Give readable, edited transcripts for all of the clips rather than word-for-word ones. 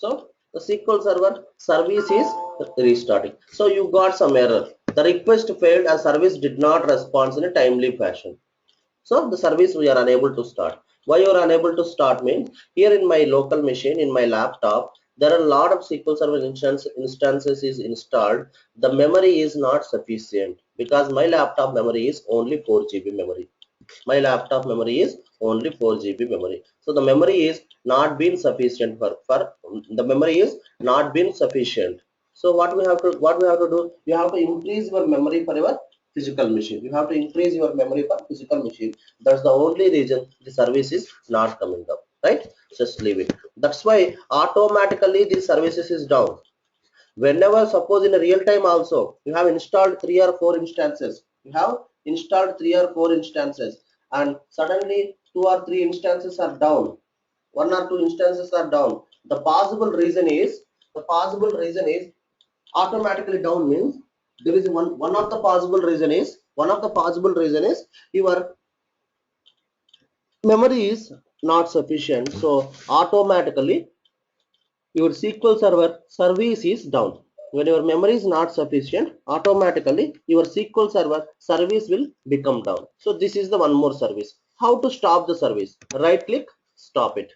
So the SQL Server service is restarting. So you got some error. The request failed as service did not respond in a timely fashion. So the service we are unable to start. Why you are unable to start means here in my local machine, in my laptop, there are a lot of SQL Server instances is installed. The memory is not sufficient because my laptop memory is only 4 GB memory. My laptop memory is only 4 GB memory. So the memory is not been sufficient for the memory is not been sufficient. So what we have to do? You have to increase your memory for your physical machine. You have to increase your memory for physical machine. That's the only reason the service is not coming up. Right? Just leave it. That's why automatically the services is down. Whenever suppose in a real time also you have installed 3 or 4 instances, you have installed 3 or 4 instances, and suddenly 2 or 3 instances are down, 1 or 2 instances are down. The possible reason is automatically down means there is one of the possible reason is your memory is not sufficient, so automatically your SQL Server service is down. When your memory is not sufficient, automatically your SQL Server service will become down. So this is the one more service. How to stop the service? Right click, stop it.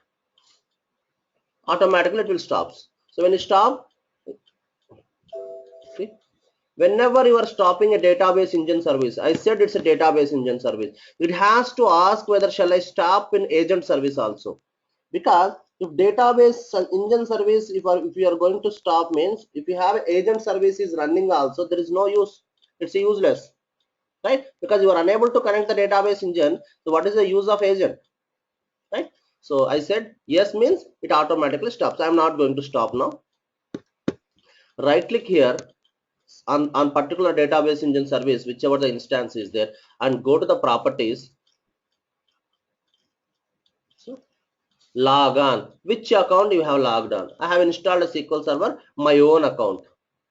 Automatically it will stop. So when you stop, see, whenever you are stopping a database engine service, I said it's a database engine service, it has to ask whether shall I stop in agent service also. Because if database engine service, if you are going to stop means if you have agent service is running also, there is no use, it's useless, right? Because you are unable to connect the database engine, so what is the use of agent, right? So I said yes means it automatically stops. I am not going to stop now. Right click here on particular database engine service, whichever the instance is there, and go to the properties. So log on, which account you have logged on. I have installed a SQL Server, my own account.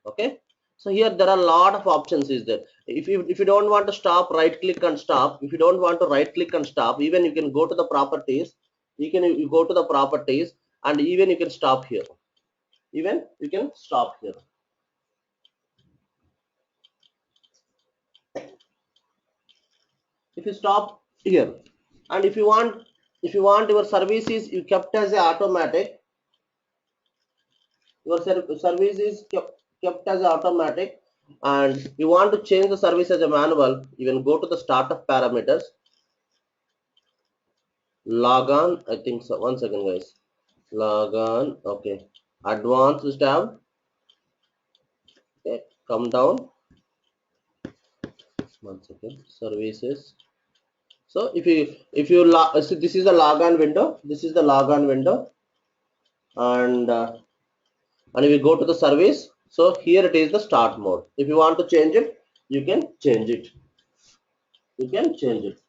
Okay, so here there are a lot of options is there. If you don't want to stop, right click and stop. If you don't want to right click and stop, even you can go to the properties. You go to the properties, and even you can stop here. Even you can stop here. If you stop here, and if you want your services you kept as a automatic, your service is kept as automatic, and you want to change the service as a manual, you can go to the startup parameters, log on, I think so. One second guys, log on. Okay, advanced tab. Okay, come down. One second, services. So so this is the log on window, this is the log on window, and if you go to the service, so here it is the start mode. If you want to change it, you can change it. You can change it.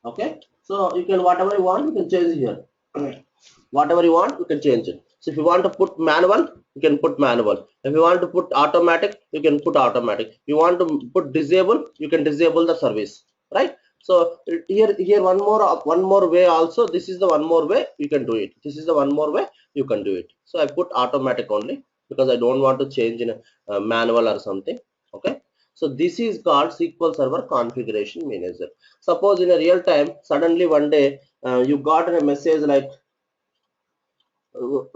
Okay, so you can whatever you want you can change here. Whatever you want you can change it. So if you want to put manual, you can put manual. If you want to put automatic, you can put automatic. If you want to put disable, you can disable the service, right? So here one more way also. This is the one more way you can do it. This is the one more way you can do it. So I put automatic only because I don't want to change in a manual or something. Okay, so this is called SQL Server Configuration Manager. Suppose in a real time, suddenly one day you got a message like your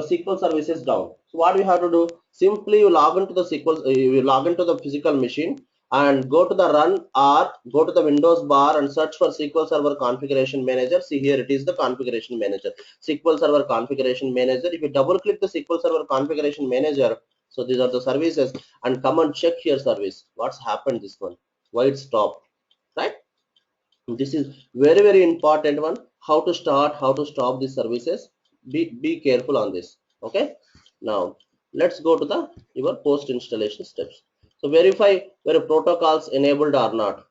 SQL service is down. So what you have to do? Simply you log into the SQL, you log into the physical machine and go to the run or go to the Windows bar and search for SQL Server Configuration Manager. See here it is the Configuration Manager, SQL Server Configuration Manager. If you double click the SQL Server Configuration Manager, so these are the services, and come and check here service. What's happened this one? Why it stopped? Right? This is very important one. How to start, how to stop these services. Be careful on this. Okay, now let's go to the your post installation steps. So verify whether protocols enabled or not.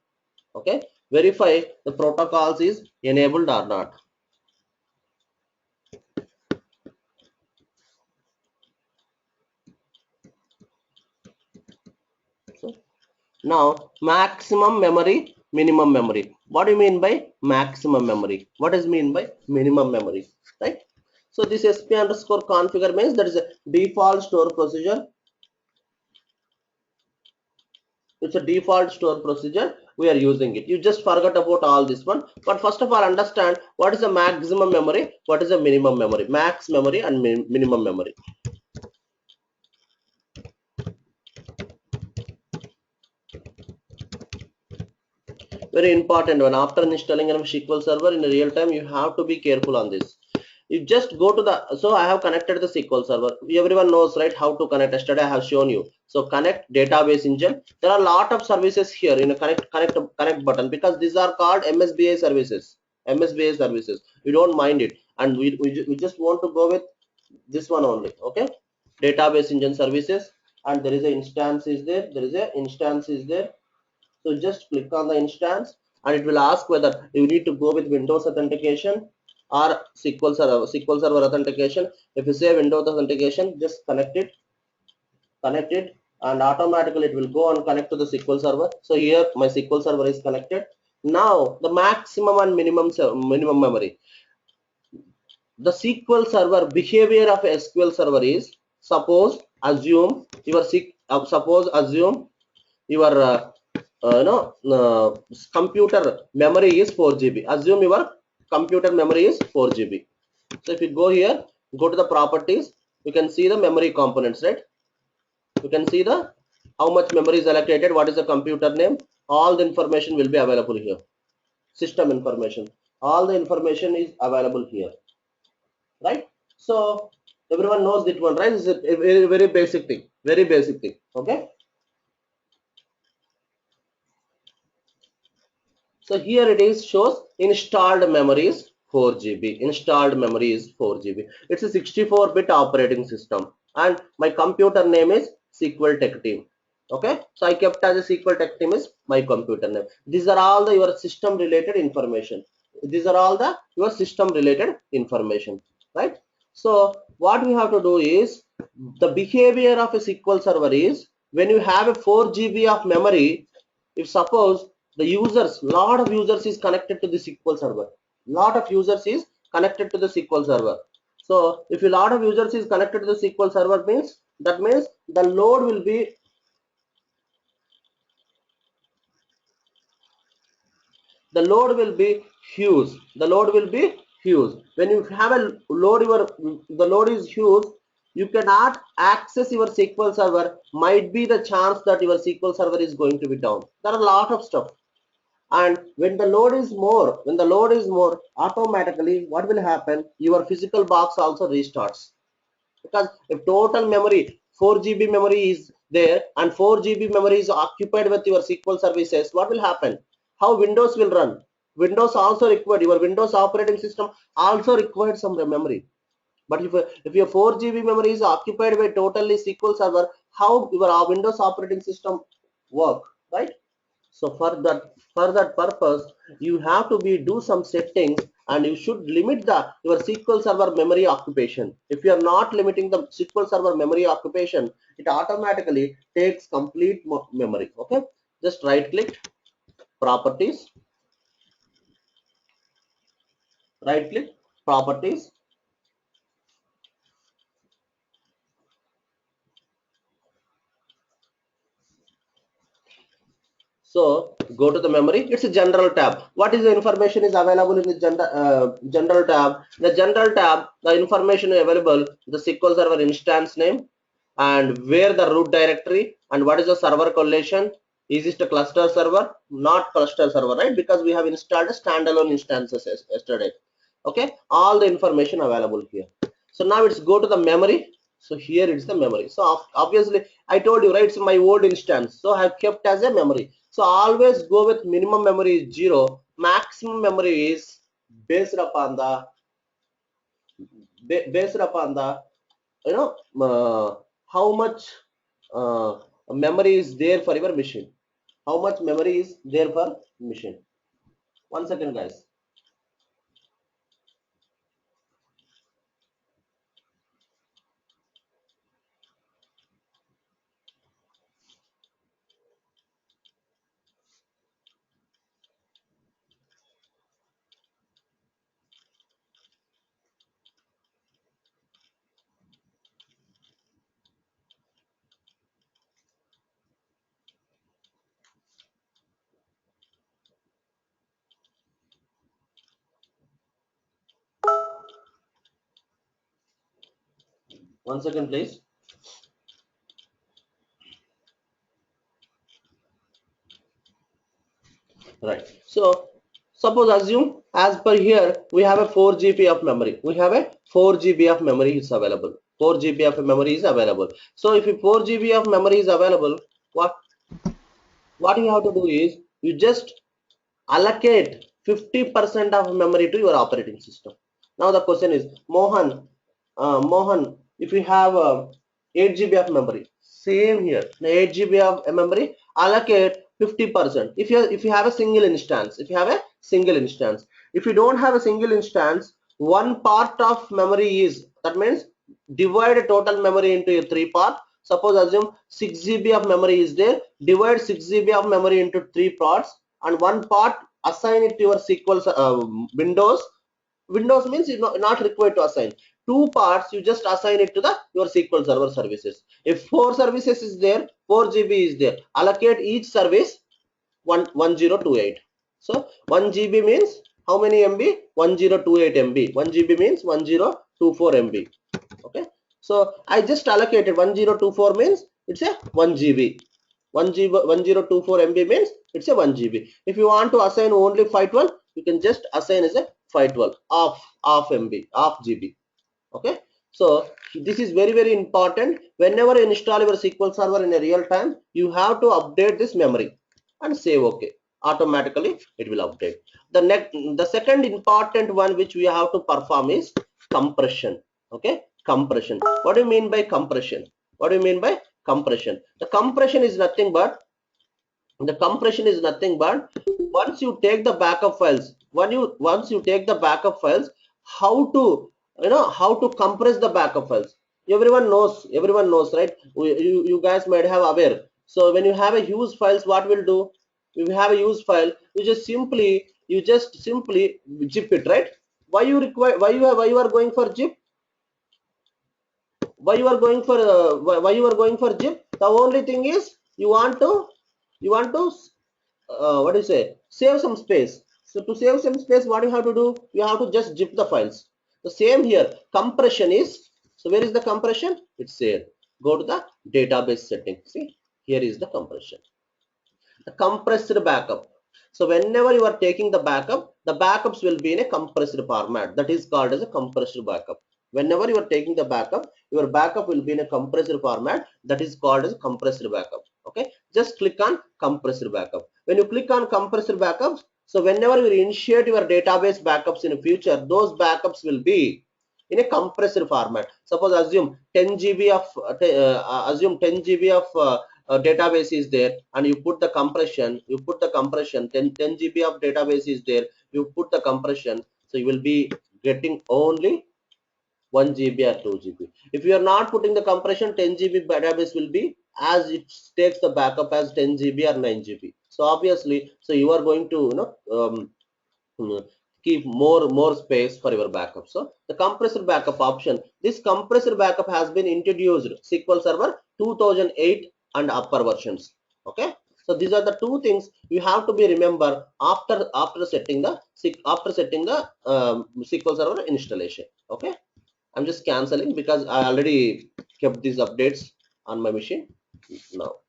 Okay, verify the protocols is enabled or not. So now maximum memory minimum memory. What do you mean by maximum memory? What is mean by minimum memory? Right? So this sp underscore configure means that is a default store procedure. It's a default store procedure. We are using it. You just forgot about all this one. But first of all, understand what is the maximum memory, what is the minimum memory, max memory and minimum memory. Very important one. After installing a SQL Server in real time, you have to be careful on this. You just go to the, so I have connected the SQL Server. Everyone knows, right, how to connect. Yesterday I have shown you. So connect database engine. There are a lot of services here in a connect button, because these are called MSBA services. MSBA services. We don't mind it, and we just want to go with this one only. Okay, database engine services, and there is a instance is there. There is a instance is there. So just click on the instance and it will ask whether you need to go with Windows authentication or SQL Server authentication. If you say Windows authentication, just connect it, and automatically it will go and connect to the SQL Server. So here my SQL Server is connected. Now the maximum and minimum memory. The SQL Server behavior of SQL Server is, assume your computer memory is 4 GB. Assume your computer memory is 4 GB. So if you go here, go to the properties, you can see the memory components, right? You can see the how much memory is allocated, what is the computer name, all the information will be available here. System information, all the information is available here, right? So everyone knows that one, right? It's a very basic thing, very basic thing. Okay. So here it is shows installed memory is 4 GB. Installed memory is 4 GB. It's a 64-bit operating system, and my computer name is SQL Tech Team. Okay, so I kept as a SQL Tech Team is my computer name. These are all the your system related information. These are all the your system related information, right? So what we have to do is, the behavior of a SQL Server is, when you have a 4 GB of memory, if suppose the users, lot of users is connected to the SQL Server, lot of users is connected to the SQL Server. So if a lot of users is connected to the SQL Server means, that means the load will be, the load will be huge. The load will be huge. When you have a load, the load is huge, you cannot access your SQL Server. Might be the chance that your SQL Server is going to be down. There are a lot of stuff. And when the load is more, automatically what will happen, your physical box also restarts. Because if total memory 4 GB memory is there and 4 GB memory is occupied with your SQL services, what will happen? How Windows will run? Windows also required, your Windows operating system also required some memory. But if your 4 GB memory is occupied by totally SQL Server, how your Windows operating system work, right? So for that purpose, you have to do some settings, and you should limit the your SQL Server memory occupation. If you are not limiting the SQL Server memory occupation, it automatically takes complete memory. Okay, just right click, properties, right click, properties. So go to the memory. It's a general tab. What is the information is available in the general tab? The general tab, the information available, the SQL Server instance name, and where the root directory, and what is the server correlation. Is it a cluster server? Not cluster server, right? Because we have installed a standalone instances yesterday. Okay, all the information available here. So now it's go to the memory. So here it's the memory. So obviously I told you, right, it's my old instance, so I have kept as a memory. So always go with minimum memory is 0, maximum memory is based upon the based upon the you know how much uh, memory is there for your machine. How much memory is there for machine? 1 second, guys. 1 second, please. Right. So suppose assume as per here we have a 4 GB of memory. We have a 4 GB of memory is available. 4 GB of memory is available. So if 4 GB of memory is available, what you have to do is you just allocate 50% of memory to your operating system. Now the question is, Mohan, if you have 8 GB of memory, same here, 8 GB of memory, allocate 50%. If you have a single instance, if you don't have a single instance, one part of memory is, that means divide a total memory into a 3 part. Suppose assume 6 GB of memory is there, divide 6 GB of memory into 3 parts, and one part assign it to your SQL Windows. Windows means you're not required to assign. 2 parts you just assign it to the your SQL Server services. If 4 services is there, 4 GB is there, allocate each service 1028. So 1 GB means how many MB? 1028 MB. 1 GB means 1024 MB. Okay, so I just allocated 1024 means it's a 1 GB. 1 GB 1024 MB means it's a 1 GB. If you want to assign only 512, you can just assign as a 512 of MB, of GB. Okay, so this is very important. Whenever you install your SQL Server in a real time, you have to update this memory and save OK. Automatically it will update. The second important one which we have to perform is compression. Okay, compression. What do you mean by compression? What do you mean by compression? The compression is nothing but once you take the backup files, once you take the backup files, how to how to compress the backup files. Everyone knows, right? You guys might have aware. So when you have a huge files, what will do? If you have a huge file, you just simply zip it, right? Why you are going for zip? Why you are going for why you are going for zip? The only thing is you want to what do you say, save some space. So to save some space, what you have to do, you have to just zip the files. The same here, compression is, so where is the compression? It's here. Go to the database setting. See, here is the compression, the compressed backup. So whenever you are taking the backup, the backups will be in a compressed format, that is called as a compressed backup. Whenever you are taking the backup, your backup will be in a compressed format, that is called as compressed backup. Okay, just click on compressed backup. When you click on compressed backups, so whenever you initiate your database backups in the future, those backups will be in a compressed format. Suppose assume 10 GB of assume 10 GB of database is there, and you put the compression 10 GB of database is there, you put the compression, so you will be getting only 1 GB or 2 GB. If you are not putting the compression, 10 GB database will be as it takes the backup as 10 GB or 9 GB. So obviously, so you are going to keep more space for your backup. So the compressor backup option, this compressor backup has been introduced SQL Server 2008 and upper versions. Okay, so these are the two things you have to be remember after setting the SQL Server installation. Okay, I'm just canceling because I already kept these updates on my machine now.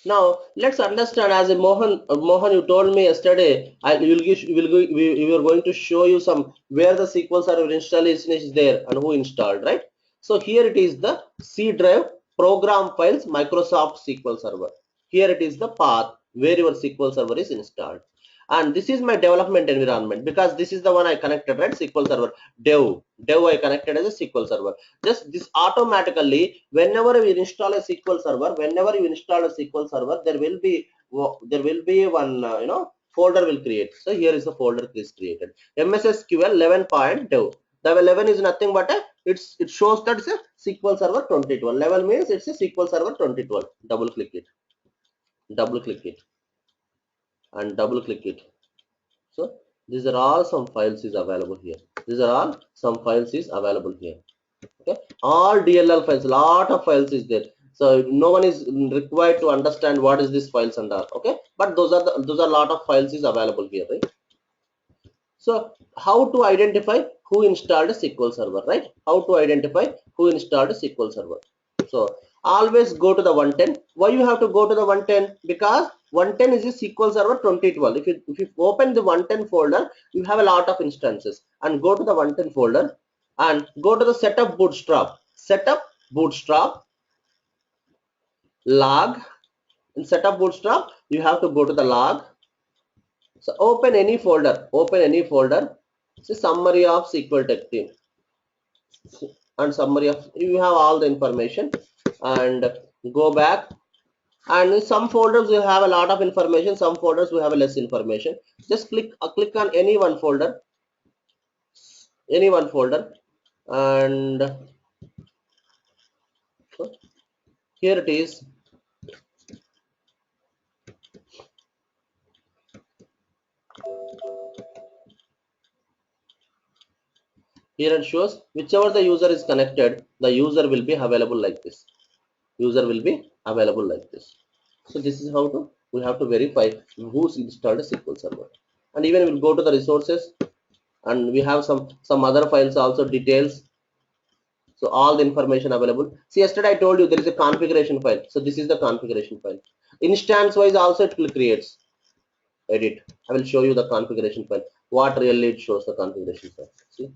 Now let's understand, as a Mohan, you told me yesterday, we were going to show you some where the SQL Server installation is there and who installed, right? So here it is the C drive program files Microsoft SQL Server. Here it is the path where your SQL Server is installed, and this is my development environment because this is the one I connected, right? SQL Server dev I connected as a SQL Server. Just this automatically, whenever we install a SQL Server, whenever you install a SQL Server, there will be one folder will create. So here is the folder is created, MSSQL 11.dev. The 11 is nothing but it shows that it's a SQL Server 2012. Level means it's a SQL Server 2012. Double click it and double click it. So these are all some files is available here. These are all some files is available here. Okay, all DLL files, lot of files is there. So no one is required to understand what is this files and all. Okay, but those are lot of files is available here, right? So how to identify who installed a SQL Server, right? How to identify who installed a SQL Server? So always go to the 110. Why you have to go to the 110? Because 110 is a SQL Server 2012. If you open the 110 folder, you have a lot of instances. And go to the 110 folder and go to the setup bootstrap. Setup bootstrap log. In setup bootstrap, you have to go to the log. So open any folder. Open any folder. See summary of SQL Tech team. And summary of, you have all the information, and go back, and in some folders you have a lot of information, some folders will have less information. Just click on any one folder, and so here it is. Here it shows whichever the user is connected, the user will be available like this. User will be available like this. So this is how to, we have to verify who's installed a SQL Server. And even we'll go to the resources, and we have some other files also, details. So all the information available. See, yesterday I told you there is a configuration file. So this is the configuration file. Instance wise also it will creates. Edit. I will show you the configuration file. What really it shows the configuration file. See,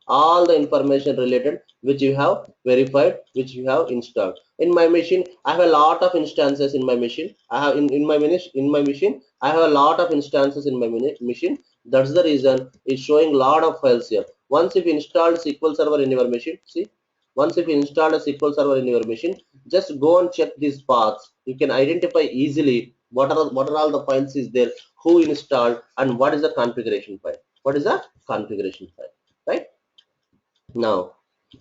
all the information related which you have verified, which you have installed. In my machine, I have a lot of instances in my machine. I have in my machine, I have a lot of instances in my machine. That's the reason it's showing a lot of files here. Once if you installed SQL Server in your machine, see, once if you installed a SQL Server in your machine, just go and check these paths. You can identify easily what are all the files is there, who installed, and what is the configuration file. What is the configuration file, right? Now,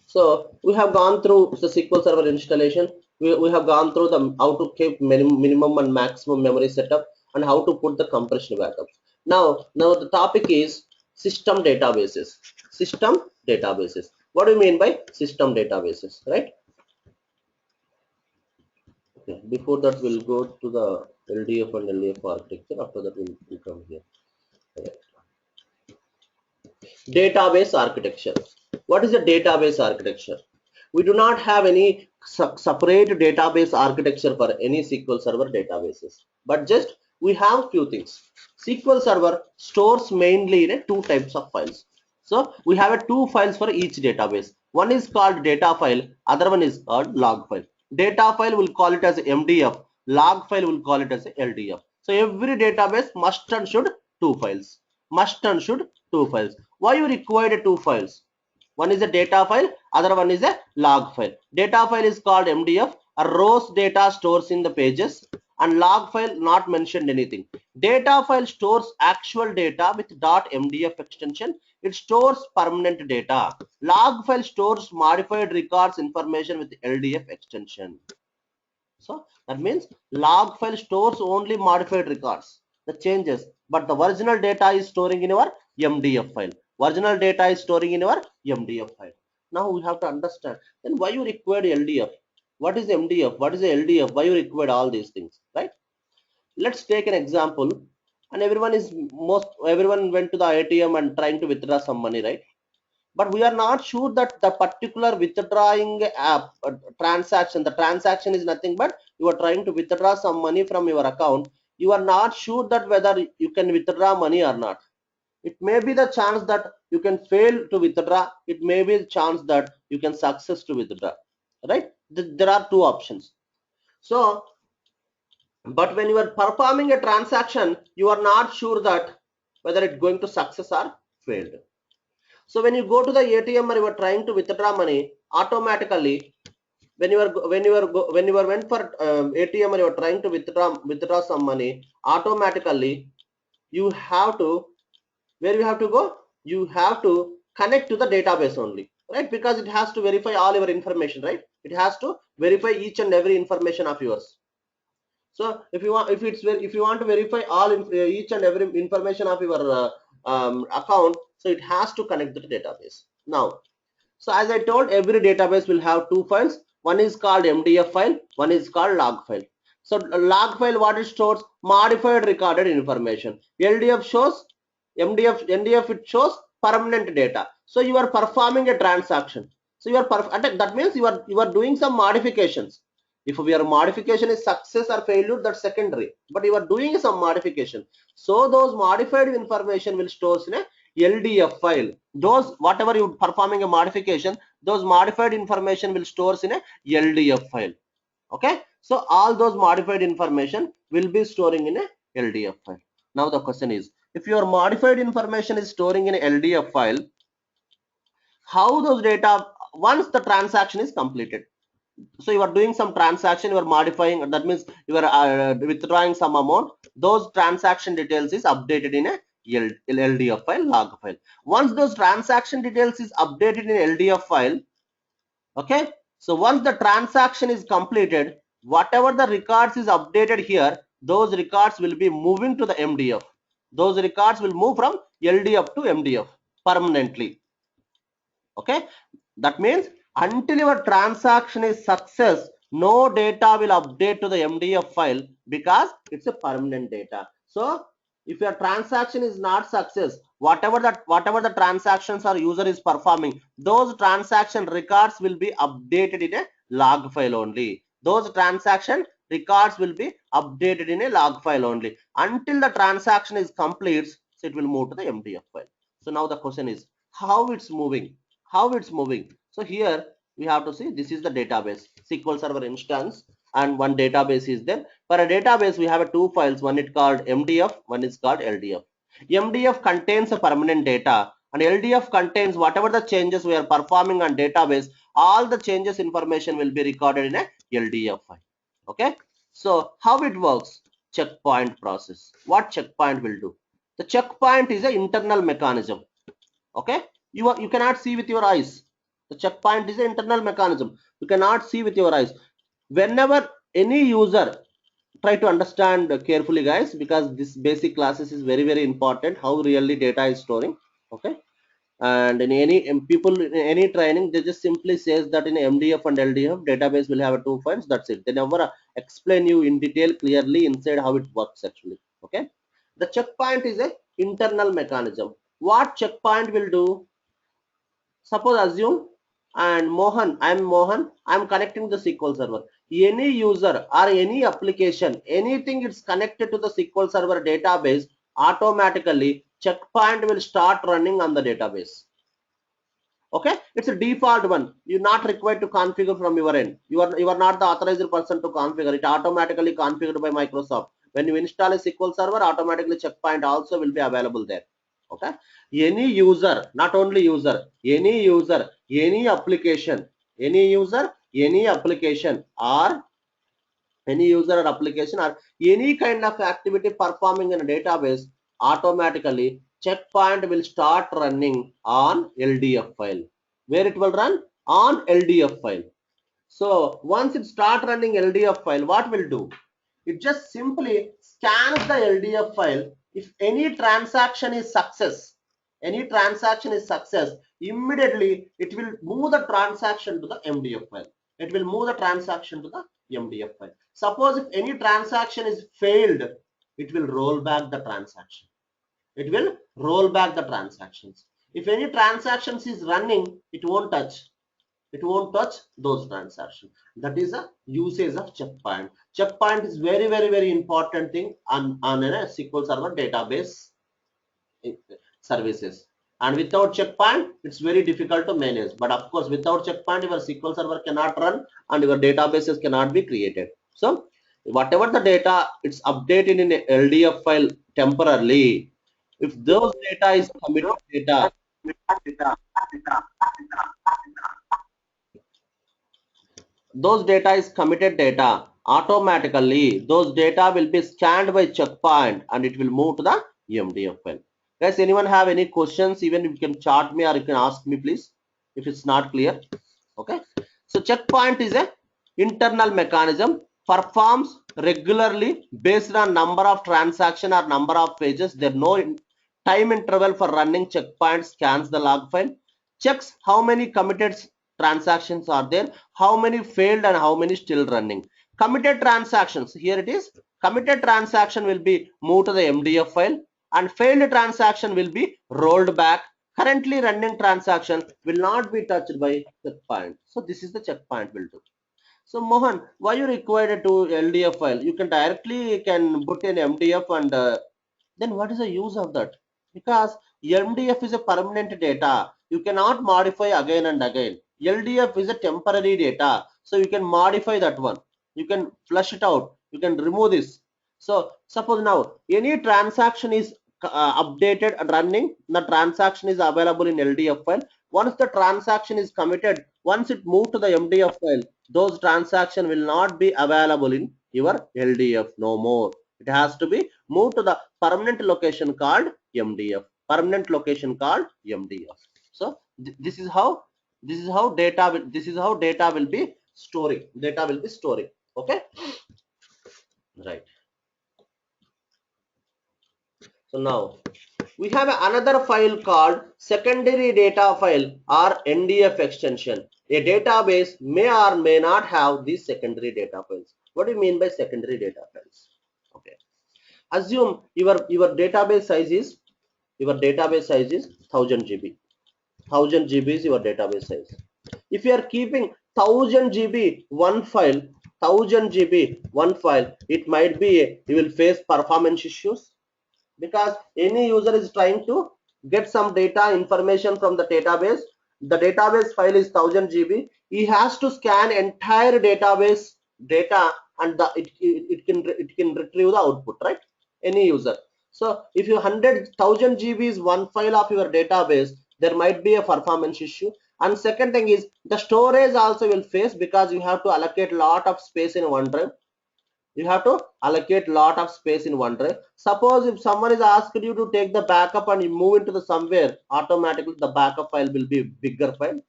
so we have gone through the SQL Server installation. We have gone through the how to keep minimum and maximum memory setup, and how to put the compression backup. Now the topic is system databases. System databases. What do you mean by system databases, right? Okay. Before that, we'll go to the LDF and LDF architecture. After that, we'll come here. Okay. Database architecture. What is a database architecture? We do not have any separate database architecture for any SQL Server databases, but just we have few things. SQL Server stores mainly in two types of files. So we have two files for each database. One is called data file, other one is called log file. Data file will call it as MDF, log file will call it as LDF. So every database must and should two files. Must and should two files. Why you require two files? One is a data file, other one is a log file. Data file is called MDF, a rows data stores in the pages, and log file not mentioned anything. Data file stores actual data with .mdf extension. It stores permanent data. Log file stores modified records information with LDF extension. So that means log file stores only modified records, the changes, but the original data is storing in your MDF file. Original data is storing in your MDF file. Now we have to understand then why you required LDF. What is MDF? What is the LDF? Why you required all these things, right? Let's take an example. And everyone went to the ATM and trying to withdraw some money, right? But we are not sure that the particular withdrawing transaction, the transaction is nothing but you are trying to withdraw some money from your account. You are not sure that whether you can withdraw money or not. It may be the chance that you can fail to withdraw. It may be the chance that you can success to withdraw, right? There are two options. So, but when you are performing a transaction, you are not sure that whether it's going to success or failed. So when you go to the ATM or you are trying to withdraw money, automatically when you went for ATM or you are trying to withdraw some money, automatically you have to, where you have to go? You have to connect to the database only, right? Because it has to verify all your information, right? It has to verify each and every information of yours. So if you want, if you want to verify all each and every information of your account, so it has to connect to the database. Now So as I told, every database will have two files. One is called MDF file, one is called log file. So log file, what it stores? Modified recorded information. LDF shows, NDF it shows permanent data. So you are performing a transaction. So you are that means you are doing some modifications. If your modification is success or failure, that's secondary. But you are doing some modification. So those modified information will store in a LDF file. Those whatever you performing a modification, those modified information will store in a LDF file. Okay, so all those modified information will be storing in a LDF file. Now the question is, if your modified information is storing in a LDF file, how those data once the transaction is completed? So you are doing some transaction, you are modifying, that means you are withdrawing some amount. Those transaction details is updated in a LDF file, log file. Once those transaction details is updated in LDF file, okay, so once the transaction is completed, whatever the records is updated here, those records will be moving to the MDF. Those records will move from LDF to MDF permanently. Okay, that means until your transaction is success, no data will update to the MDF file because it's a permanent data. So if your transaction is not success, whatever the transactions or user is performing, those transaction records will be updated in a log file only. Those transaction records will be updated in a log file only until the transaction is complete. So it will move to the MDF file. So now the question is how it's moving. So here we have to see, this is the database, SQL Server instance, and one database is there. For a database, we have two files, one is called MDF, one is called LDF. MDF contains a permanent data and LDF contains whatever the changes we are performing on database, all the changes information will be recorded in a LDF file. Okay, so how it works? Checkpoint process. What checkpoint will do? The checkpoint is an internal mechanism. Okay, you cannot see with your eyes. The checkpoint is an internal mechanism. You cannot see with your eyes. Whenever any user, try to understand carefully guys, because this basic classes is very important, how really data is storing. Okay, and in any people in any training, they just simply says that in MDF and LDF database will have two files, that's it. They never explain you in detail clearly inside how it works actually. Okay, the checkpoint is a internal mechanism. What checkpoint will do? Suppose assume and I'm connecting the SQL server. Any user or any application, anything it's connected to the SQL server database, automatically checkpoint will start running on the database. Okay, it's a default one. You're not required to configure from your end. You are not the authorized person to configure it. Automatically configured by Microsoft. When you install a SQL server, automatically checkpoint also will be available there. Okay, any user, not only user, any user, any application, or any user or application or any kind of activity performing in a database, automatically checkpoint will start running on LDF file. Where it will run? On LDF file. So once it start running LDF file, what will do? It just simply scans the LDF file. If any transaction is success, immediately it will move the transaction to the MDF file. It will move the transaction to the MDF file. Suppose if any transaction is failed, it will roll back the transaction. It will roll back the transactions. If any transactions is running, it won't touch those transactions. That is a usage of checkpoint. Checkpoint is very important thing on a SQL Server database services. And without checkpoint, it's very difficult to manage. But of course, without checkpoint, your SQL Server cannot run and your databases cannot be created. So whatever the data, it's updated in a LDF file temporarily. If those data is committed data, those data is committed data, automatically those data will be scanned by checkpoint and it will move to the MDF file. Guys, anyone have any questions? Even you can chat me or you can ask me please if it's not clear. Okay, so checkpoint is a internal mechanism, performs regularly based on number of transaction or number of pages. There no time interval for running checkpoint, scans the log file. checks how many committed transactions are there, how many failed and how many still running. Committed transactions, here it is, committed transaction will be moved to the MDF file and failed transaction will be rolled back. Currently running transaction will not be touched by checkpoint. So this is the checkpoint will do. So Mohan, why you required to LDF file? You can directly put in MDF and then what is the use of that? Because MDF is a permanent data. You cannot modify again and again. LDF is a temporary data. So you can modify that one. You can flush it out. You can remove this. So suppose now any transaction is updated and running, the transaction is available in LDF file. Once the transaction is committed, once it moved to the MDF file, those transaction will not be available in your LDF no more. It has to be moved to the permanent location called MDF. Permanent location called MDF. So this is how data will be storing. Data will be storing. Okay. Right. So now we have another file called secondary data file or NDF extension. A database may or may not have these secondary data files. What do you mean by secondary data files? Okay. Assume your database size is 1000 GB. 1000 GB is your database size. If you are keeping 1000 GB one file, 1000 GB one file, it might be you will face performance issues, because any user is trying to get some data information from the database. The database file is 1000 GB. He has to scan entire database data and it can retrieve the output, right? Any user. So if you 100,000 GB is one file of your database, there might be a performance issue. And second thing is the storage also will face, because you have to allocate lot of space in OneDrive. You have to allocate lot of space in OneDrive. Suppose if someone is asked you to take the backup and you move into the somewhere, automatically the backup file will be bigger file.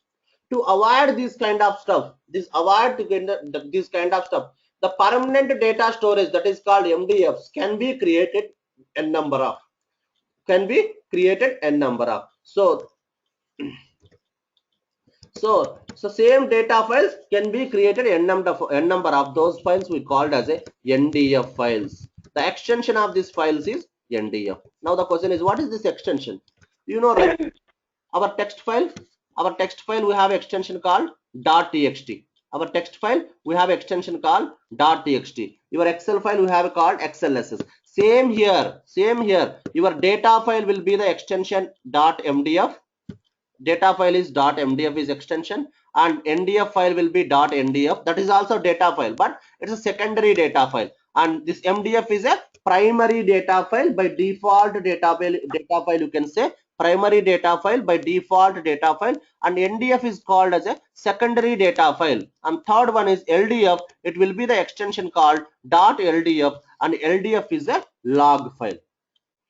To avoid this kind of stuff, this kind of stuff, the permanent data storage, that is called MDFs, can be created n number of. So same data files can be created n number of those files we called as a NDF files. The extension of these files is NDF. Now the question is, what is this extension? You know, right? Our text file we have extension called .txt. Our text file we have extension called .txt. Your Excel file we have called XLSS. Same here. Your data file will be the extension .mdf. Data file is .mdf is extension, and NDF file will be .ndf. That is also data file, but it's a secondary data file. And this MDF is a primary data file. By default data file you can say primary data file, by default data file. And NDF is called as a secondary data file. And third one is LDF. It will be the extension called .ldf, and LDF is a log file.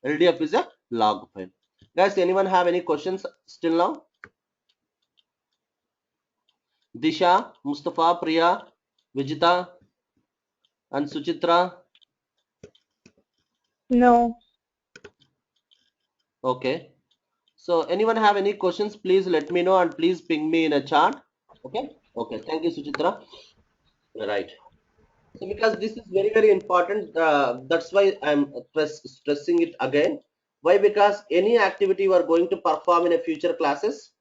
LDF is a log file. Guys, anyone have any questions still now? Disha, Mustafa, Priya, Vijita, and Suchitra? No. Okay. So anyone have any questions, please let me know and please ping me in a chat. Okay. Okay. Thank you, Suchitra. Right. So because this is very important, that's why I'm stressing it again. Why? Because any activity you are going to perform in a future classes,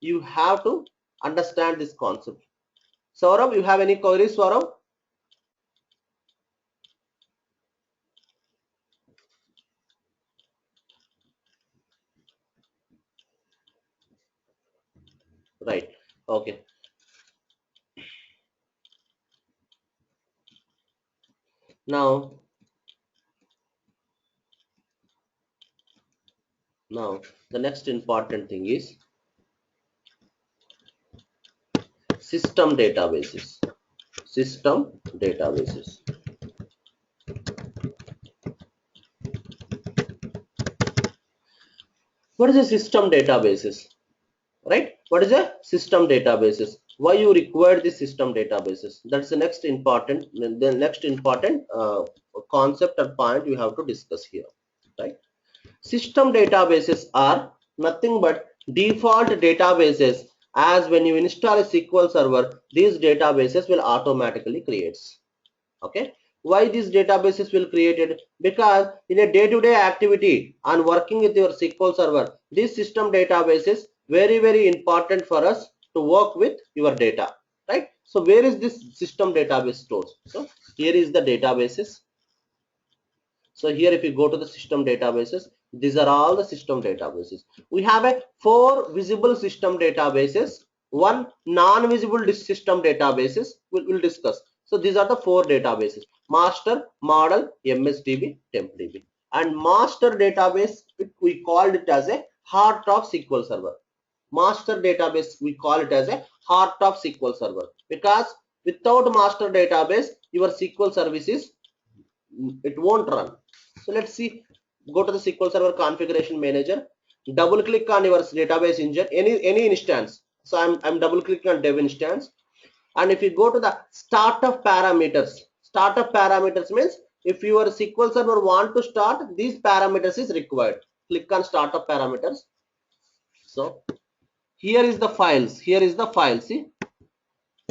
you have to understand this concept. Saurabh, you have any queries, Saurabh? Right. Okay. Now the next important thing is system databases. What is a system databases? Right? What is a system databases? Why you require the system databases? That's the next important concept or point you have to discuss here. Right? System databases are nothing but default databases, as when you install a SQL server, these databases will automatically create. Okay, why these databases will created? Because in a day-to-day activity and working with your SQL server, these system databases very important for us to work with your data, right? So where is this system database stored? So here is the databases. So here if you go to the system databases, these are all the system databases. We have a 4 visible system databases, 1 non-visible system databases we'll discuss. So these are the 4 databases: master, model, MSDB, TempDB. And master database, we called it as a heart of SQL server. Master database, we call it as a heart of SQL server, because without master database your SQL services, it won't run. So let's see, go to the SQL Server configuration manager, double click on your database engine, any instance. So I'm double clicking on dev instance, and if you go to the startup parameters, startup parameters means if your SQL Server want to start, these parameters is required. Click on startup parameters. So here is the files, see,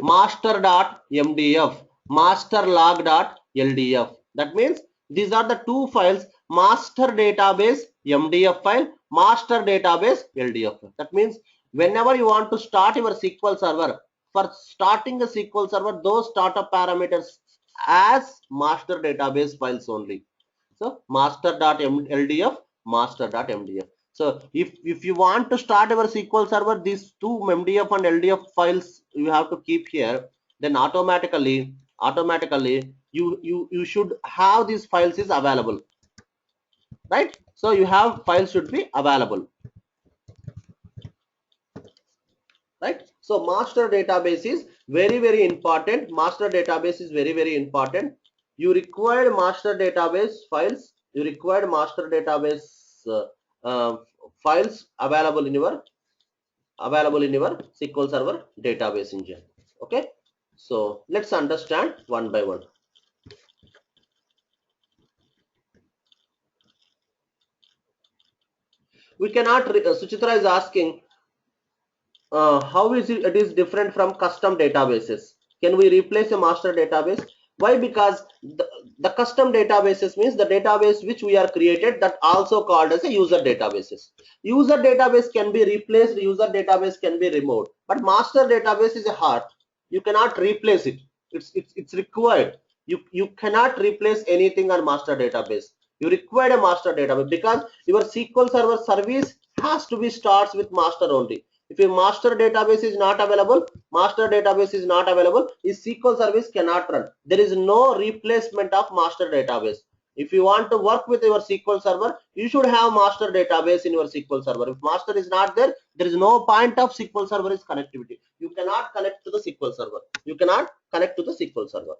master.mdf, masterlog.ldf. That means these are the 2 files: master database mdf file, master database ldf file. That means whenever you want to start your SQL server, for starting a SQL server, those startup parameters as master database files only. So master.ldf, master.mdf. So if you want to start our SQL server, these 2 MDF and LDF files you have to keep here, then automatically you should have these files is available, right? So you have files should be available, right? So master database is very important. Master database is very important. You require master database files, you require master database uh, files available in your SQL Server database engine. Okay, so let's understand one by one. We cannot Suchitra is asking, how is it is different from custom databases? Can we replace a master database? Why? Because the custom databases means the database which we are created, that also called as a user databases. User database can be replaced, user database can be removed, but master database is a heart. You cannot replace it. It's required. You cannot replace anything on master database. You require a master database because your SQL Server service has to be starts with master only. If your master database is not available, is SQL service cannot run. There is no replacement of master database. If you want to work with your SQL server, you should have master database in your SQL server. If master is not there, there is no point of SQL server is connectivity. You cannot connect to the SQL server. You cannot connect to the SQL server.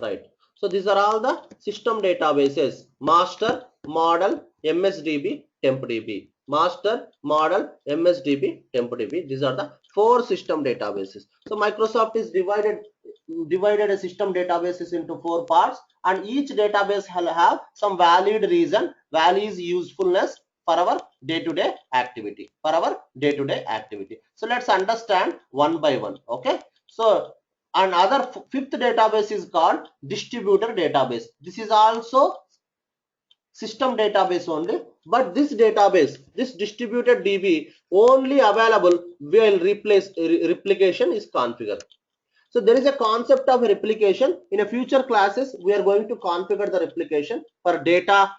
Right. So these are all the system databases: master, model, MSDB, TempDB. Master, model, MSDB, TempDB. These are the 4 system databases. So Microsoft is divided a system databases into 4 parts, and each database have some valid reason, values usefulness for our day-to-day activity. So let's understand one by one. Okay. So another 5th database is called distributor database. This is also system database only, but this database, this distributed DB, only available while replication is configured. So there is a concept of replication. In a future classes, we are going to configure the replication for data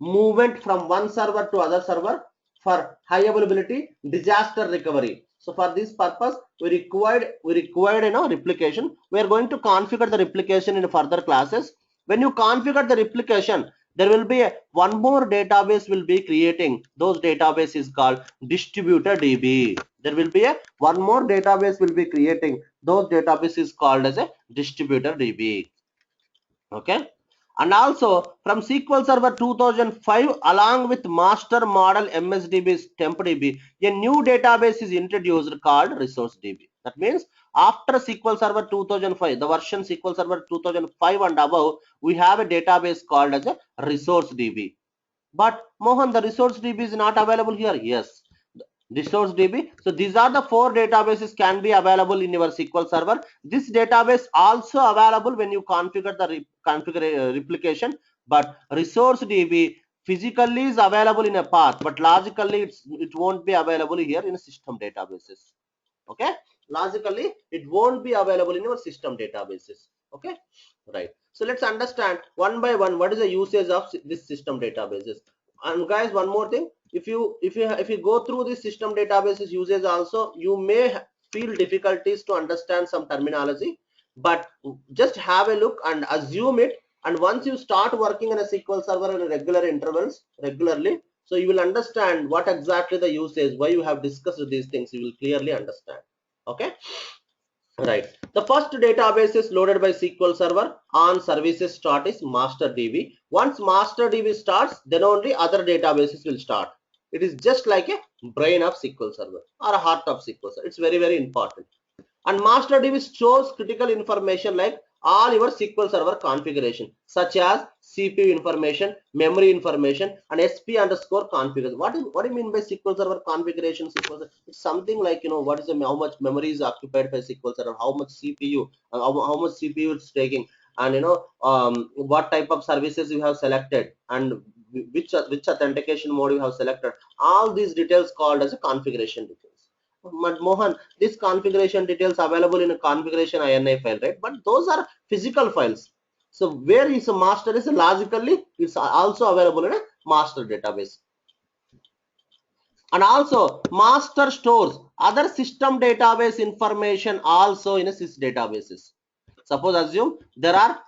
movement from one server to other server for high availability, disaster recovery. So for this purpose, we required replication. We are going to configure the replication in further classes. When you configure the replication, there will be one more database will be creating. Those database is called distributor DB. There will be one more database will be creating. Those database is called as a distributor DB. Okay. And also from SQL Server 2005, along with master, model, MSDB, TempDB, a new database is introduced called Resource DB. That means after SQL Server 2005, the version SQL Server 2005 and above, we have a database called as a Resource DB. But Mohan, the Resource DB is not available here. Yes, Resource DB. So these are the 4 databases can be available in your SQL Server. This database also available when you configure the replication. But Resource DB physically is available in a path, but logically it won't be available here in system databases. Okay, logically it won't be available in your system databases. Okay, right. So let's understand one by one what is the usage of this system databases. And guys, one more thing, if you go through this system databases usage also, you may feel difficulties to understand some terminology, but just have a look and assume it, and once you start working in a SQL Server in regular intervals regularly, so you will understand what exactly the usage, why you have discussed these things, you will clearly understand. Okay, right. The first database is loaded by SQL Server on services start is MasterDB. Once MasterDB starts, then only other databases will start. It is just like a brain of SQL Server or a heart of SQL Server. It's very, very important. And MasterDB stores critical information like all your SQL Server configuration, such as CPU information, memory information, and SP underscore configuration. What do you mean by SQL Server configuration? It's something like, what is how much memory is occupied by SQL Server, how much CPU, how much CPU it's taking, and what type of services you have selected, and which authentication mode you have selected. All these details called as a configuration details. But Mohan, this configuration details available in a configuration INI file, right? But those are physical files. So where is a master is logically it's also available in a master database. And also master stores other system database information also in a sys databases. Suppose assume there are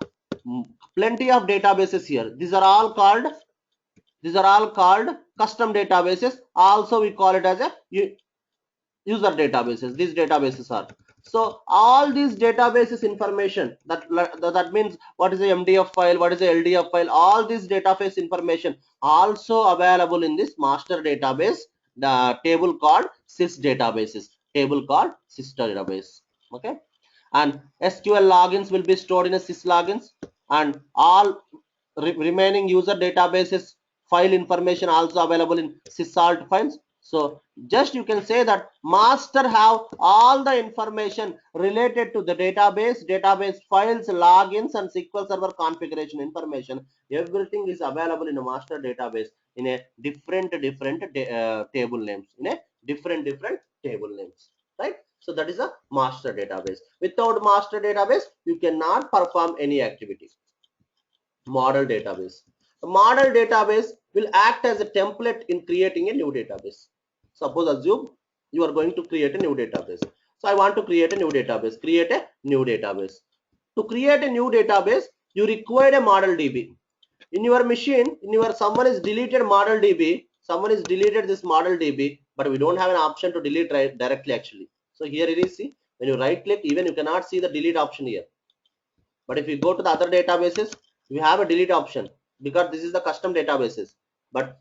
plenty of databases here. These are all called custom databases. Also we call it as a user databases. These databases are, so all these databases information, that means what is the MDF file, what is the LDF file, all this database information also available in this master database, the table called sys databases, okay. And SQL logins will be stored in a sys logins, and all remaining user databases file information also available in sysalt files. So just you can say that master have all the information related to the database files, logins, and SQL Server configuration information. Everything is available in a master database in a different table names, in a different table names, right? So that is a master database. Without master database, you cannot perform any activity. Model database. The model database will act as a template in creating a new database. Suppose assume you are going to create a new database. So I want to create a new database. Create a new database. To create a new database, you require a model DB. In your machine, someone is deleted model DB. Someone is deleted this model DB, but we don't have an option to delete directly actually. So here it is. See, when you right click, even you cannot see the delete option here. But if you go to the other databases, you have a delete option because this is the custom databases. But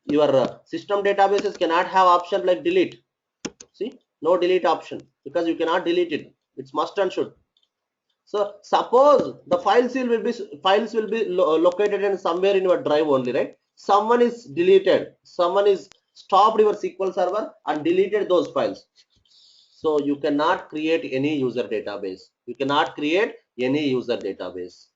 your system databases cannot have option like delete. See, no delete option because you cannot delete it. It's must and should. So suppose the files will be located in somewhere in your drive only, right? Someone is deleted, someone is stopped your SQL Server and deleted those files. So you cannot create any user database. You cannot create any user database.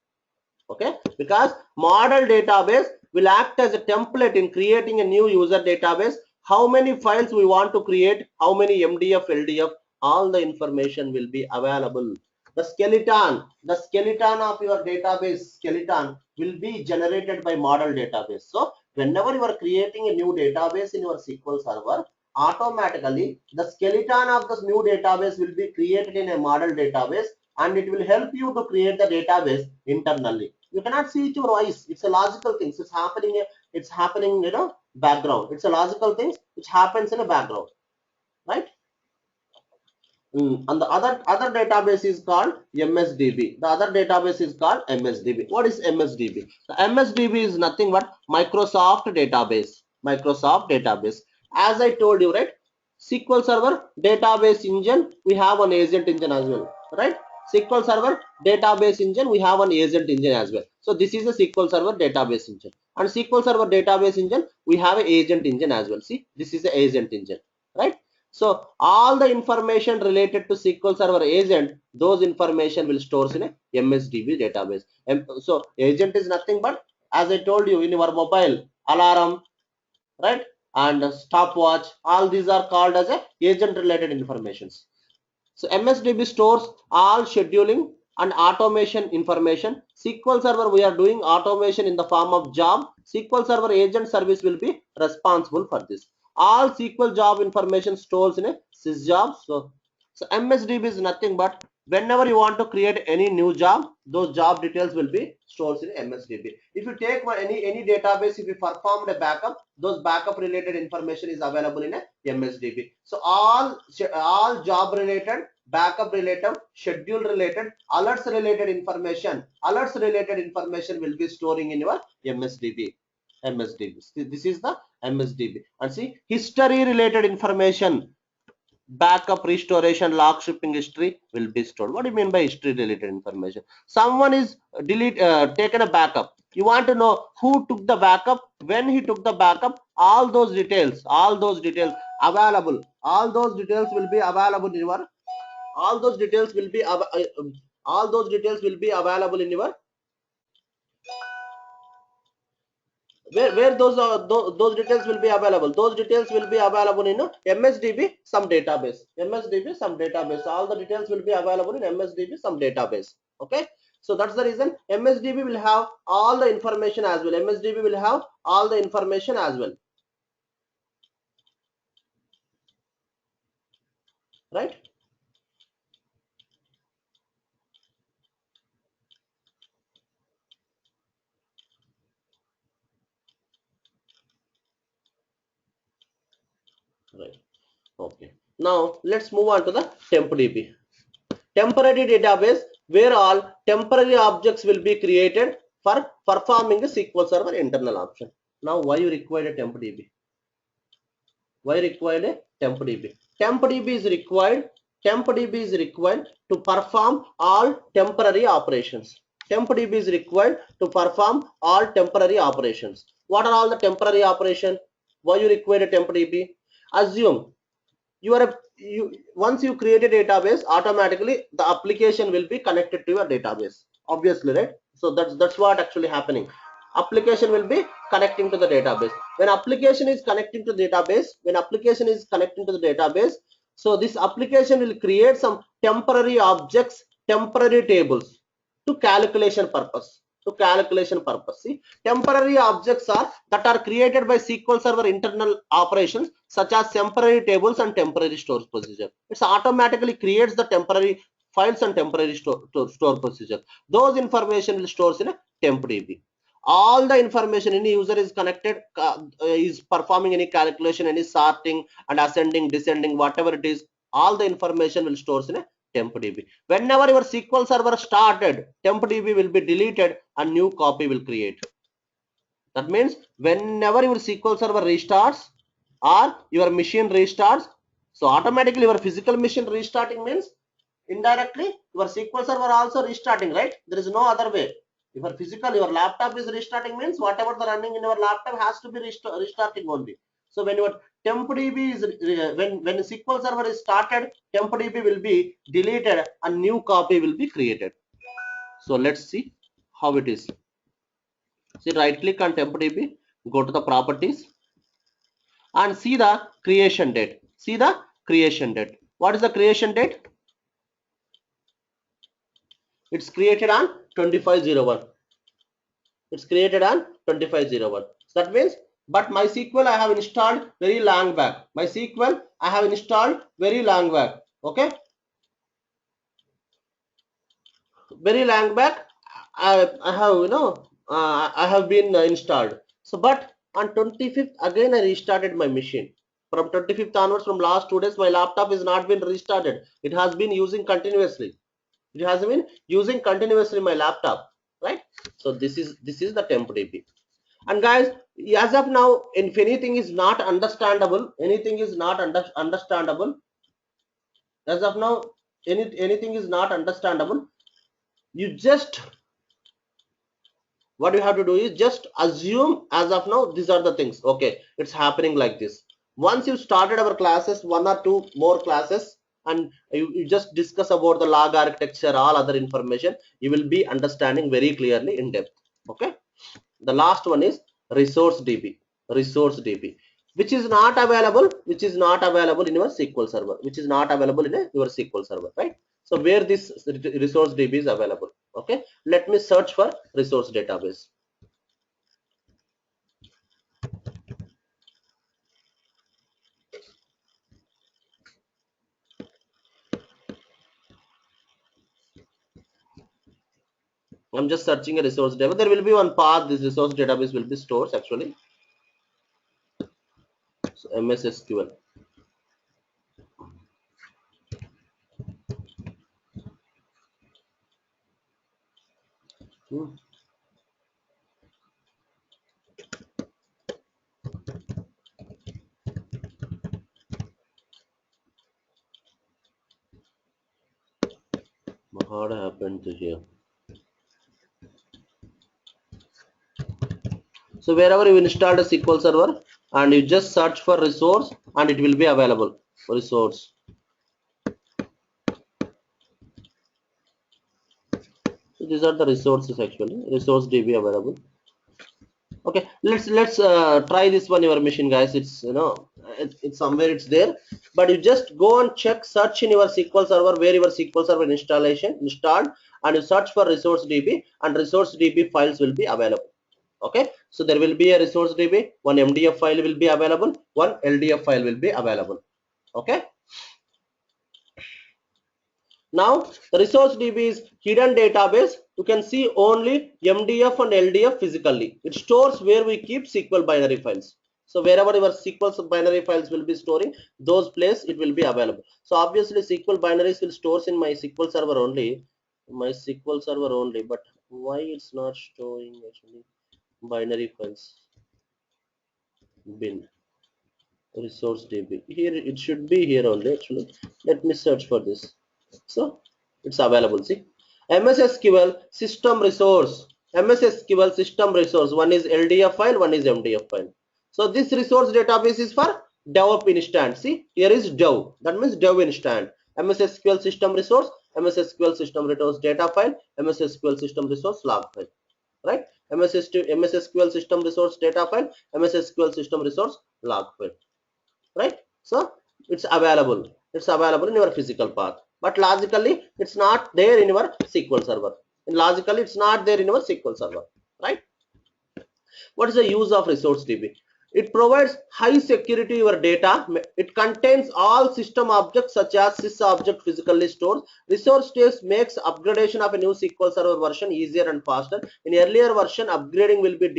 Okay, because model database will act as a template in creating a new user database. How many files we want to create, how many MDF, LDF, all the information will be available. The skeleton of your database skeleton will be generated by model database. So whenever you are creating a new database in your SQL Server, automatically the skeleton of this new database will be created in a model database, and it will help you to create the database internally. You cannot see it with your eyes. It's a logical thing. It's happening background. It's a logical thing which happens in a background, right? And the other database is called MSDB. The other database is called MSDB. What is MSDB? The MSDB is nothing but Microsoft database. As I told you, right? SQL Server database engine, we have an agent engine as well, right? SQL Server database engine, we have an agent engine as well. So this is a SQL Server database engine, and SQL Server database engine, we have an agent engine as well. See, this is the agent engine, right? So all the information related to SQL Server agent, those information will stores in a MSDB database. And so agent is nothing but, as I told you, in your mobile, alarm, right, and stopwatch, all these are called as a agent related informations. So MSDB stores all scheduling and automation information. SQL Server, we are doing automation in the form of job. SQL Server agent service will be responsible for this. All SQL job information stores in a sysjob. So MSDB is nothing but, whenever you want to create any new job, those job details will be stored in MSDB. If you take any database, if you performed a backup, those backup related information is available in a MSDB. So all job related, backup related, schedule related, alerts related information will be storing in your MSDB. This is the MSDB. And see, history related information, backup, restoration, log, shipping history will be stored. What do you mean by history related information? Someone is taken a backup. You want to know who took the backup, when he took the backup, all those details available. All those details will be available in your, all those details will be available in your, where those details will be available. Those details will be available in MSDB some database. All the details will be available in MSDB some database. Okay, so that's the reason MSDB will have all the information as well. MSDB will have all the information as well, right? Right. Okay. Now let's move on to the TempDB. Temporary database, where all temporary objects will be created for performing a SQL Server internal option. Now, why you require a TempDB? Why required a TempDB? TempDB is required. TempDB is required to perform all temporary operations. TempDB is required to perform all temporary operations. What are all the temporary operations? Why you require a TempDB? Assume once you create a database, automatically the application will be connected to your database, obviously, right? So that's what actually happening. Application will be connecting to the database. When application is connecting to the database, so this application will create some temporary objects, temporary tables to calculation purpose. See, temporary objects that are created by SQL Server internal operations, such as temporary tables and temporary store procedure. It automatically creates the temporary files and temporary store procedure. Those information will stores in a TempDB. All the information, any user is connected, is performing any calculation, any sorting and ascending, descending, whatever it is, all the information will stores in a TempDB. Whenever your SQL Server started, TempDB will be deleted and new copy will create. That means whenever your SQL Server restarts or your machine restarts, so automatically your physical machine restarting means indirectly your SQL Server also restarting, right? There is no other way. If your physical, your laptop is restarting means whatever the running in your laptop has to be restarting only. So when your TempDB is when SQL Server is started, TempDB will be deleted and new copy will be created. So let's see how it is. See, right click on TempDB, go to the properties and see the creation date. See the creation date. What is the creation date? It's created on 2501. It's created on 2501. So that means, but MySQL I have installed very long back. MySQL I have installed very long back. Okay, very long back. I have I have been installed. So, but on 25th again I restarted my machine. From 25th onwards, from last 2 days, my laptop is not been restarted. It has been using continuously. It has been using continuously my laptop, right? So this is the TempDB. And guys, as of now, if anything is not understandable, anything is not understandable, as of now, anything is not understandable, you just, what you have to do is just assume as of now these are the things. Okay, it's happening like this. Once you started our classes, one or two more classes, and you just discuss about the log architecture, all other information, you will be understanding very clearly in depth. Okay, the last one is resource db. Resource db, which is not available, which is not available in your SQL server, which is not available in your SQL server, right? So where this resource db is available. Okay, let me search for resource database. I'm just searching a resource database. There will be one path this resource database will be stored actually. So MS SQL. What happened to here? So wherever you installed a SQL server and you just search for resource and it will be available. Resource. So these are the resources actually. Resource DB available. Okay, let's try this one your machine, guys. It's it's somewhere it's there, but you just go and check, search in your SQL server where your SQL server installed, and you search for resource DB, and resource DB files will be available. Okay, so there will be a resource DB, one MDF file will be available, one LDF file will be available. Okay, now the resource DB is hidden database. You can see only MDF and LDF physically. It stores where we keep SQL binary files. So wherever your SQL binary files will be storing, those place it will be available. So obviously SQL binaries will stores in my SQL server only, but why it's not showing actually binary files bin resource DB. Here it should be here only actually. Let me search for this. So it's available. See, MS SQL system resource. MS SQL system resource. One is LDF file, one is MDF file. So this resource database is for dev instance. See, here is dev. That means dev instance. MS SQL system resource, MS SQL system resource data file, MS SQL system resource log file. Right? MS SQL system resource data file, MS SQL system resource log file. Right? So it's available in your physical path, but logically it's not there in your SQL server, and logically it's not there in your SQL server, right? What is the use of resource DB? It provides high security to your data. It contains all system objects such as sys object physically stored. Resource database makes upgradation of a new SQL server version easier and faster. In earlier version, upgrading will be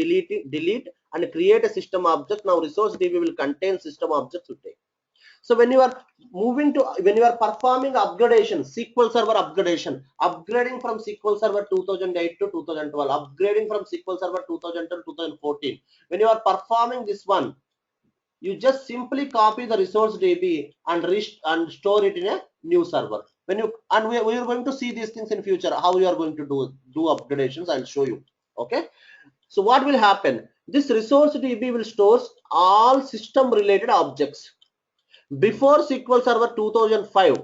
delete and create a system object. Now resource DB will contain system objects to take. So when you are performing upgradation, SQL Server upgrading from SQL Server 2008 to 2012, upgrading from SQL Server 2010 to 2014, when you are performing this one, you just simply copy the resource DB and store it in a new server. When you we are going to see these things in future, how you are going to do upgradations. I'll show you. Okay. So what will happen? This resource DB will store all system related objects. Before SQL Server 2005,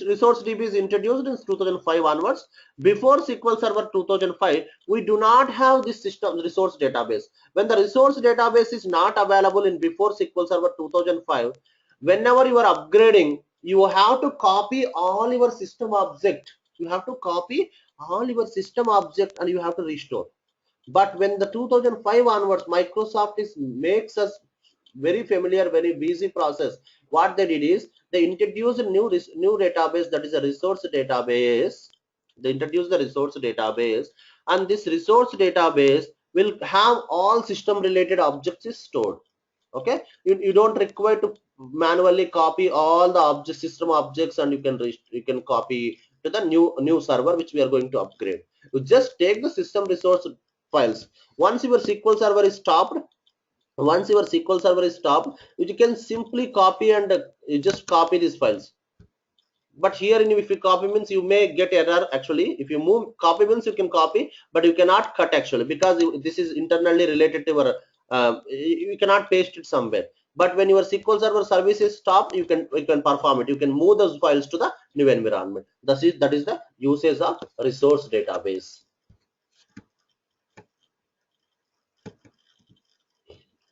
resource DB is introduced in 2005 onwards. Before SQL Server 2005, we do not have this system resource database. When the resource database is not available in before SQL Server 2005, whenever you are upgrading, you have to copy all your system object. You have to copy all your system object and you have to restore. But when the 2005 onwards, Microsoft makes us very familiar, very busy process. What they did is they introduced a new database, that is a resource database. They introduced the resource database, and this resource database will have all system related objects stored. Okay, you don't require to manually copy all the system objects, and you can copy to the new server which we are going to upgrade. You just take the system resource files. Once your SQL server is stopped, you can simply copy and you just copy these files. But here if you copy means you may get error. Actually, if you move copy means you can copy, but you cannot cut actually, because this is internally related to your you cannot paste it somewhere. But when your SQL server service is stopped, you can perform it. You can move those files to the new environment. That is the usage of resource database.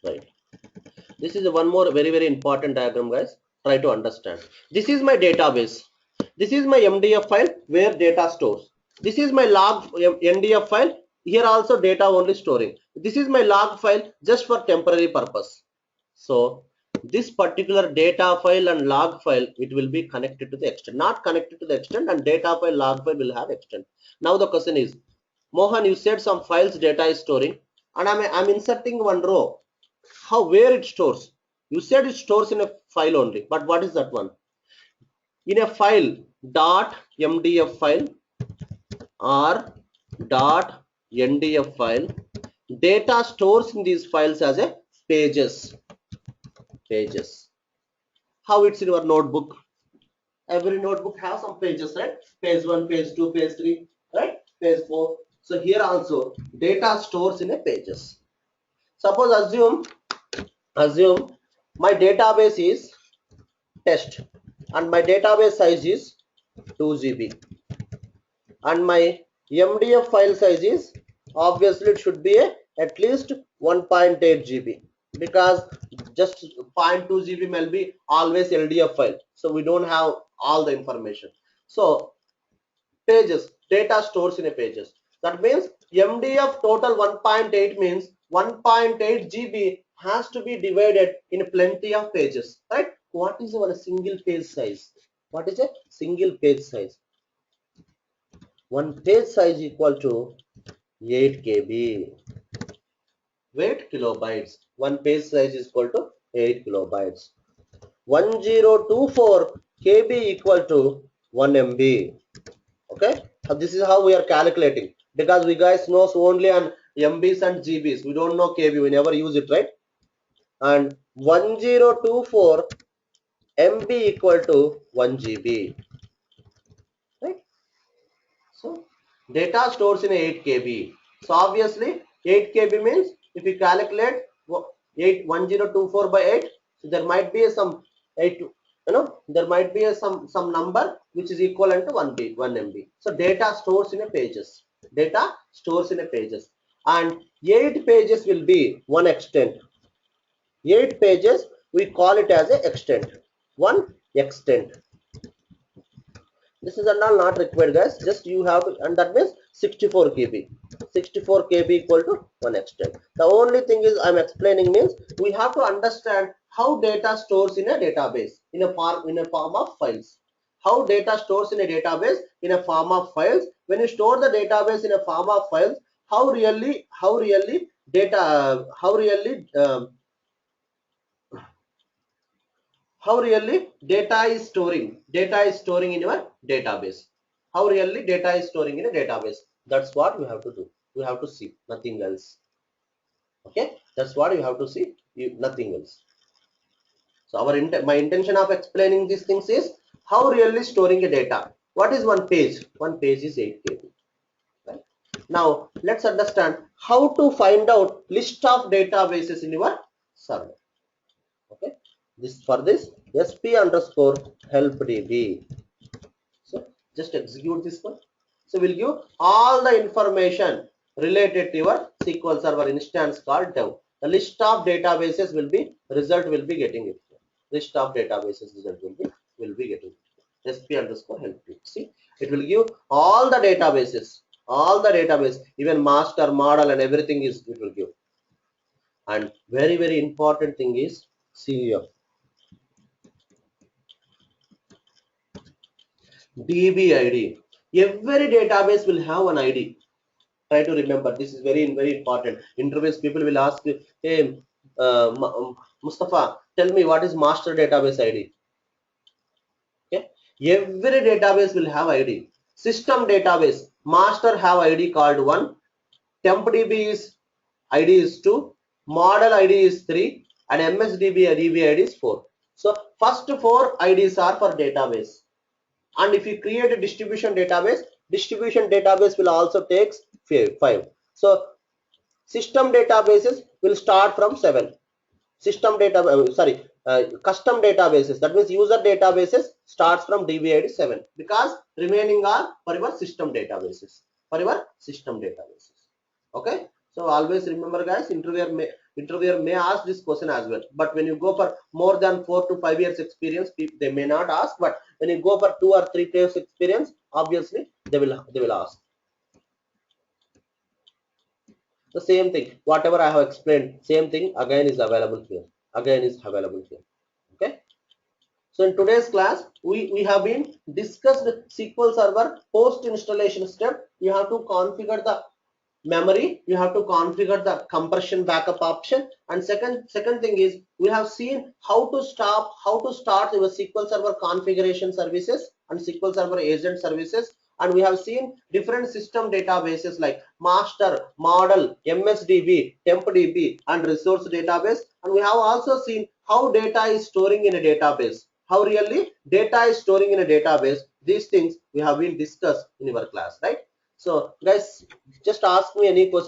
Right. This is one more very important diagram, guys. Try to understand. This is my database. This is my MDF file where data stores. This is my log NDF file. Here also data only storing. This is my log file just for temporary purpose. So this particular data file and log file, it will be connected to the extent, not connected to the extent, and data file, log file will have extent. Now the question is, Mohan, you said some files data is storing, and I'm inserting one row. Where it stores? You said it stores in a file only, but what is that one? In a file, dot MDF file or dot NDF file, data stores in these files as a pages. How it's in your notebook? Every notebook has some pages, right? Page 1, page 2, page 3, right? Page 4. So here also data stores in a pages. Suppose assume my database is test and my database size is 2 GB and my MDF file size is, obviously it should be at least 1.8 GB, because just 0.2 GB may be always LDF file, so we don't have all the information. So pages, data stores in a pages. That means MDF total 1.8 means 1.8 GB has to be divided in plenty of pages, right? What is our single page size? What is a single page size? One page size equal to 8 KB. Wait, kilobytes. One page size is equal to 8 kilobytes. 1024 KB equal to 1 MB. Okay, so this is how we are calculating, because we guys knows only on MBs and GBs. We don't know KB. We never use it, right? And 1024 MB equal to 1 GB, right? So data stores in 8 KB. So obviously 8 KB means if you calculate 1024 by 8, so there might be some 8, there might be some number which is equivalent to 1 MB. So data stores in a pages. Data stores in a pages, and 8 pages will be one extent. 8 pages we call it as a extent. One extent. This is not required, guys. Just you have to, and that means 64 KB. 64 KB equal to one extent. The only thing is I'm explaining means we have to understand how data stores in a database in a form of files. How data stores in a database in a form of files. When you store the database in a form of files, how really data how really data is storing in your database. How really data is storing in a database. That's what you have to do. You have to see, nothing else. Okay, that's what you have to see, nothing else. So my intention of explaining these things is how really storing a data. What is one page? One page is 8 KB. Right? Now let's understand how to find out list of databases in your server. Okay, for this sp underscore help db. So just execute this one. So we'll give all the information related to your SQL Server instance called dev. The list of databases will be getting it. List of databases result will be getting it. sp underscore help db. See, it will give all the databases, even master, model, and everything it will give. And very important thing is CF. DB ID. Every database will have an ID. Try to remember. This is very important. Interviews people will ask, hey, Mustafa, tell me what is master database ID. Okay. Every database will have ID. System database, master have ID called 1, TempDB is ID is 2, model ID is 3, and MSDB DB ID is 4. So first 4 IDs are for database. And if you create a distribution database will also take 5. So system databases will start from 7. Custom databases, that means user databases, starts from DB ID 7, because remaining are for your system databases. Okay, so always remember guys, interviewer may ask this question as well, but when you go for more than 4 to 5 years experience, they may not ask, but when you go for 2 or 3 years experience, obviously they will ask. The same thing, whatever I have explained, same thing again is available here. Okay, so in today's class we have been discussed SQL Server post installation step. You have to configure the memory, you have to configure the compression backup option, and second thing is we have seen how to start your SQL Server configuration services and SQL Server agent services, and we have seen different system databases like master, model, MSDB, TempDB, and resource database, and we have also seen how data is storing in a database, how really data is storing in a database. These things we have been discussed in our class, right? So guys, just ask me any question.